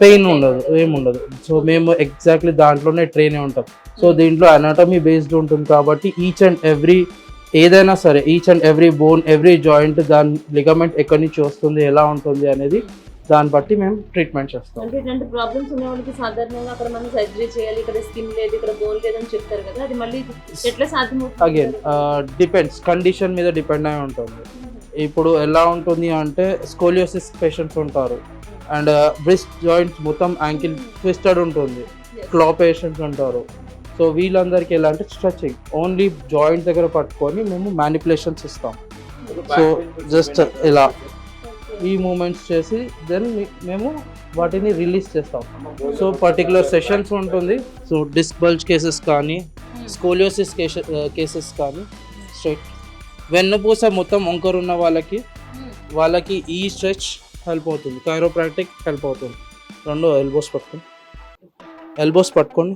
Pain ఉండదు, ఏముండదు. So మేము ఎగ్జాక్ట్లీ దాంట్లోనే ట్రైన్ ఉంటాం. సో దీంట్లో అనాటమీ బేస్డ్ ఉంటుంది కాబట్టి ఈచ్ అండ్ ఎవ్రీ ఏదైనా సరే, each and every bone, every joint, దాని లిగమెంట్ ఎక్కడి నుంచి వస్తుంది, ఎలా ఉంటుంది అనేది దాన్ని బట్టి మేము ట్రీట్మెంట్ చేస్తాం. అంటే ఇలాంటి ప్రాబ్లమ్స్ ఉన్న వాళ్ళకి సాధారణంగా అక్కడ మనం సర్జరీ చేయాలి, ఇక్కడ స్కిన్ లేదు, ఇక్కడ బోన్ లేదు అని చెప్తారు కదా, అది మళ్ళీ ఎట్లా సాధ్యమవుతుంది? అగైన్ డిపెండ్స్, కండిషన్ మీద డిపెండ్ అయి ఉంటుంది. ఇప్పుడు ఎలా ఉంటుంది అంటే స్కోలియోసిస్ పేషెంట్స్ ఉంటారు అండ్ బ్రిస్ట్ జాయింట్స్ మొత్తం యాంకిల్ ట్విస్టెడ్ ఉంటుంది, క్లా పేషెంట్స్ ఉంటారు. సో వీళ్ళందరికీ ఎలా అంటే స్ట్రెచింగ్ ఓన్లీ జాయింట్ దగ్గర పట్టుకొని మేము మ్యానిపులేషన్స్ ఇస్తాం. సో జస్ట్ ఇలా ఈ మూమెంట్స్ చేసి దెన్ మేము వాటిని రిలీజ్ చేస్తాం. సో పర్టికులర్ సెషన్స్ ఉంటుంది. సో డిస్క్ బల్జ్ కేసెస్ కానీ, స్కోలియోసిస్ కేసెస్ కానీ, స్ట్రెచ్ వెన్నుపూస మొత్తం వంకరు ఉన్న వాళ్ళకి ఈ స్ట్రెచ్ హెల్ప్ అవుతుంది, కైరోప్రాక్టిక్ హెల్ప్ అవుతుంది. రెండు ఎల్బోస్ పట్టుకోండి.